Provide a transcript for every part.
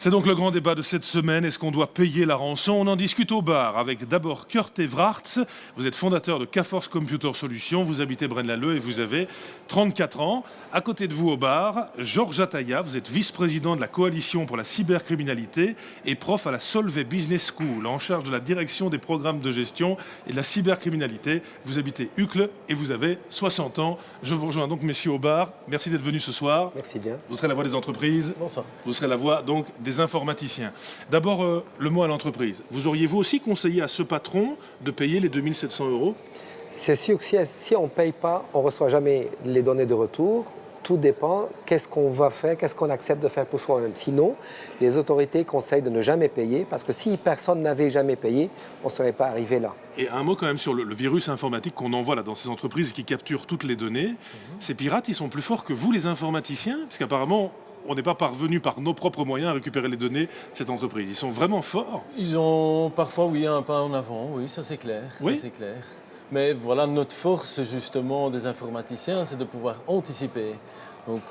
C'est donc le grand débat de cette semaine. Est-ce qu'on doit payer la rançon? On en discute au bar avec d'abord Kurt Everarts. Vous êtes fondateur de K-Force Computer Solutions. Vous habitez Braine-l'Alleud et vous avez 34 ans. À côté de vous au bar, Georges Ataya. Vous êtes vice-président de la Coalition pour la cybercriminalité et prof à la Solvay Business School en charge de la direction des programmes de gestion et de la cybercriminalité. Vous habitez Uccle et vous avez 60 ans. Je vous rejoins donc messieurs au bar. Merci d'être venus ce soir. Merci bien. Vous serez la voix des entreprises. Bonsoir. Vous serez la voix donc des informaticiens. D'abord, le mot à l'entreprise. Vous auriez-vous aussi conseillé à ce patron de payer les 2700 €? C'est sûr que si on ne paye pas, on ne reçoit jamais les données de retour. Tout dépend, qu'est-ce qu'on va faire, qu'est-ce qu'on accepte de faire pour soi-même. Sinon, les autorités conseillent de ne jamais payer, parce que si personne n'avait jamais payé, on ne serait pas arrivé là. Et un mot quand même sur le virus informatique qu'on envoie là dans ces entreprises qui capturent toutes les données. Ces pirates, ils sont plus forts que vous, les informaticiens, parce qu'apparemment, on n'est pas parvenu par nos propres moyens à récupérer les données de cette entreprise. Ils sont vraiment forts. Ils ont parfois, oui, un pas en avant, oui, ça c'est clair. Oui. Ça, c'est clair. Mais voilà, notre force justement des informaticiens, c'est de pouvoir anticiper. Donc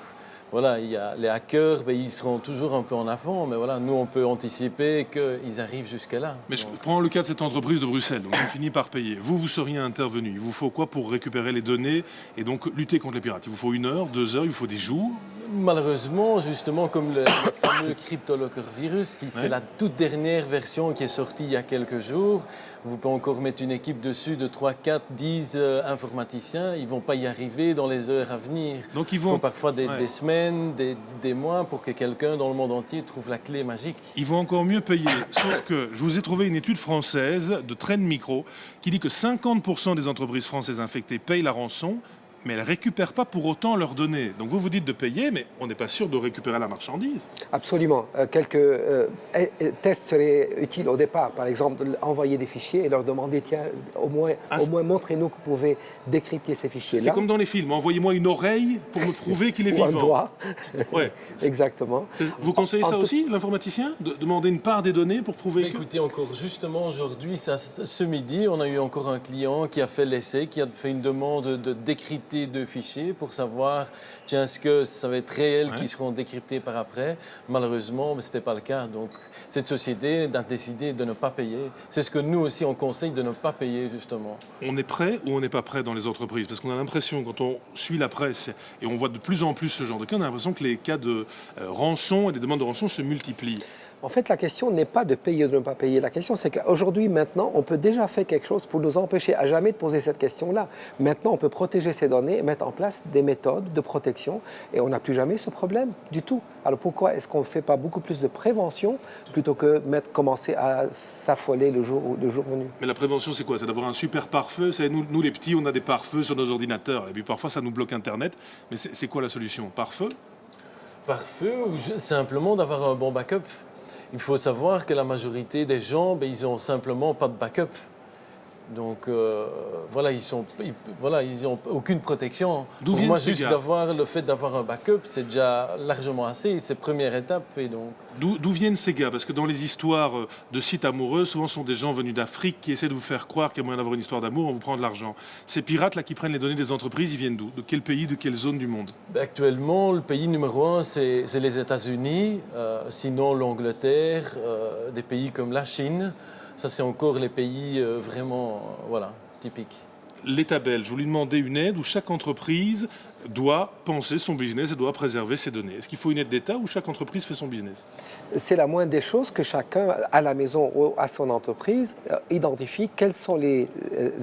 voilà, il y a les hackers, ben, ils seront toujours un peu en avant, mais voilà, nous on peut anticiper qu'ils arrivent jusque-là. Mais je prends le cas de cette entreprise de Bruxelles, donc on finit par payer. Vous seriez intervenu. Il vous faut quoi pour récupérer les données et donc lutter contre les pirates? Il vous faut 1 heure, 2 heures, il vous faut des jours? Malheureusement, justement, comme le fameux CryptoLocker virus, si c'est Ouais. la toute dernière version qui est sortie il y a quelques jours, vous pouvez encore mettre une équipe dessus de 3, 4, 10 informaticiens. Ils ne vont pas y arriver dans les heures à venir. Donc ils Il vont, faut parfois des ouais. semaines, des mois pour que quelqu'un dans le monde entier trouve la clé magique. Ils vont encore mieux payer. Sauf que je vous ai trouvé une étude française de Trend Micro qui dit que 50% des entreprises françaises infectées payent la rançon, mais elles ne récupèrent pas pour autant leurs données. Donc vous vous dites de payer, mais on n'est pas sûr de récupérer la marchandise. Absolument. Quelques tests seraient utiles au départ. Par exemple, envoyer des fichiers et leur demander, tiens, au moins montrez-nous que vous pouvez décrypter ces fichiers-là. C'est comme dans les films. Envoyez-moi une oreille pour me prouver qu'il est Ou un vivant. doigt. Ouais. Exactement. Vous conseillez En ça tout- aussi, l'informaticien? De demander une part des données pour prouver Mais que... écoutez, encore justement aujourd'hui, ce midi, on a eu encore un client qui a fait l'essai, qui a fait une demande de décrypter 2 fichiers pour savoir, tiens, est-ce que ça va être réel Ouais. qui seront décryptés par après? Malheureusement, ce n'était pas le cas. Donc, cette société a décidé de ne pas payer. C'est ce que nous aussi, on conseille de ne pas payer, justement. On est prêt ou on n'est pas prêt dans les entreprises? Parce qu'on a l'impression, quand on suit la presse et on voit de plus en plus ce genre de cas, on a l'impression que les cas de rançon et des demandes de rançon se multiplient. En fait, la question n'est pas de payer ou de ne pas payer. La question, c'est qu'aujourd'hui, maintenant, on peut déjà faire quelque chose pour nous empêcher à jamais de poser cette question-là. Maintenant, on peut protéger ces données et mettre en place des méthodes de protection et on n'a plus jamais ce problème du tout. Alors pourquoi est-ce qu'on ne fait pas beaucoup plus de prévention plutôt que commencer à s'affoler le jour venu? Mais la prévention, c'est quoi? C'est d'avoir un super pare-feu. Nous, les petits, on a des pare-feux sur nos ordinateurs. Et puis parfois, ça nous bloque Internet. Mais c'est quoi la solution? Pare-feu? Par feu ou simplement d'avoir un bon backup. Il faut savoir que la majorité des gens, ben, ils n'ont simplement pas de backup. Donc voilà, ils n'ont aucune protection. D'où Pour viennent moi, ces juste gars? le fait d'avoir un backup, c'est déjà largement assez. C'est la première étape. Et donc, D'où viennent ces gars? Parce que dans les histoires de sites amoureux, souvent ce sont des gens venus d'Afrique qui essaient de vous faire croire qu'il y a moyen d'avoir une histoire d'amour, on vous prend de l'argent. Ces pirates-là qui prennent les données des entreprises, ils viennent d'où? De quel pays, de quelle zone du monde? actuellement, le pays numéro 1, c'est les États-Unis, sinon l'Angleterre, des pays comme la Chine. Ça, c'est encore les pays vraiment typiques. L'État belge, vous lui demandez une aide où chaque entreprise doit penser son business et doit préserver ses données. Est-ce qu'il faut une aide d'État ou chaque entreprise fait son business? C'est la moindre des choses que chacun, à la maison ou à son entreprise, identifie quels sont les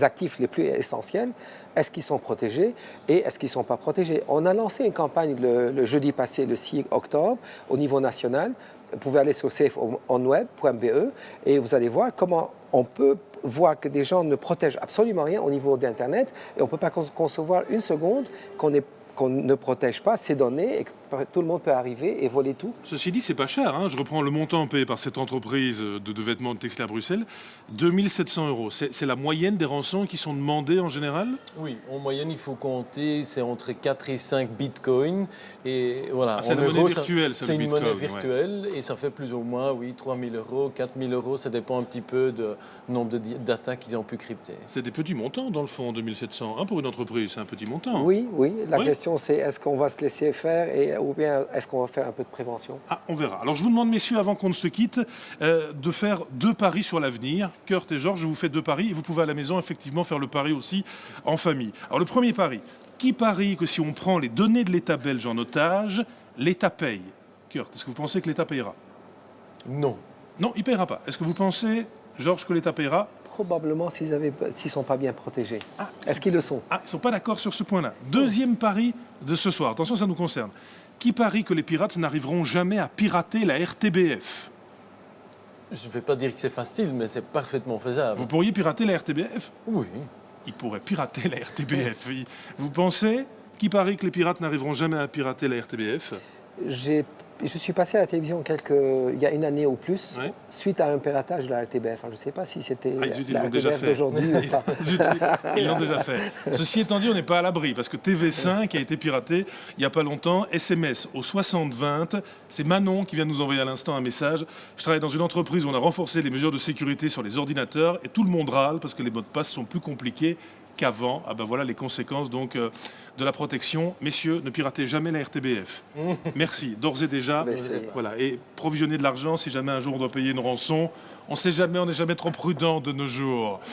actifs les plus essentiels, est-ce qu'ils sont protégés et est-ce qu'ils ne sont pas protégés. On a lancé une campagne le jeudi passé, le 6 octobre, au niveau national. Vous pouvez aller sur safeonweb.be et vous allez voir comment on peut voir que des gens ne protègent absolument rien au niveau d'Internet et on ne peut pas concevoir une seconde qu'on ne protège pas ces données et que tout le monde peut arriver et voler tout. Ceci dit, c'est pas cher. Hein. Je reprends le montant payé par cette entreprise de vêtements de textile à Bruxelles, 2700 €. C'est la moyenne des rançons qui sont demandées en général? Oui, en moyenne, il faut compter, c'est entre 4 et 5 bitcoins. Et voilà, Ah, c'est la monnaie virtuelle, ça, le c'est une bitcoin, monnaie ouais. virtuelle et ça fait plus ou moins, 3 000 €, 4 000 €. Ça dépend un petit peu du nombre d'attaques qu'ils ont pu crypter. C'est des petits montants dans le fond, 2700. Pour une entreprise, c'est un petit montant. Oui, la Oui. question c'est est-ce qu'on va se laisser faire et ou bien est-ce qu'on va faire un peu de prévention? Ah, on verra. Alors je vous demande, messieurs, avant qu'on ne se quitte, de faire 2 paris sur l'avenir. Kurt et Georges, je vous fais 2 paris et vous pouvez à la maison effectivement faire le pari aussi en famille. Alors le premier pari, qui parie que si on prend les données de l'État belge en otage, l'État paye? Kurt, est-ce que vous pensez que l'État payera? Non. Non, il ne payera pas. Est-ce que vous pensez, Georges, que l'État payera? Probablement s'ils ne sont pas bien protégés. Est-ce qu'ils le sont? Ah, ils ne sont pas d'accord sur ce point-là. Deuxième pari de ce soir. Attention, ça nous concerne. Qui parie que les pirates n'arriveront jamais à pirater la RTBF? Je ne vais pas dire que c'est facile, mais c'est parfaitement faisable. Vous pourriez pirater la RTBF? Oui. Ils pourraient pirater la RTBF. Vous pensez? Qui parie que les pirates n'arriveront jamais à pirater la RTBF? Je suis passé à la télévision il y a une année ou plus, Oui. suite à un piratage de la RTBF. Je ne sais pas si c'était Ils la l'ont déjà RTBF fait. d'aujourd'hui ou pas. Ils l'ont déjà fait. Ceci étant dit, on n'est pas à l'abri parce que TV5 a été piraté il n'y a pas longtemps. SMS au 6020. C'est Manon qui vient de nous envoyer à l'instant un message. Je travaille dans une entreprise où on a renforcé les mesures de sécurité sur les ordinateurs et tout le monde râle parce que les mots de passe sont plus compliqués qu'avant. Ah ben voilà les conséquences donc de la protection. Messieurs, ne piratez jamais la RTBF. Merci, d'ores et déjà. Mais c'est- Voilà, et provisionner de l'argent si jamais un jour on doit payer une rançon. On ne sait jamais, on n'est jamais trop prudent de nos jours.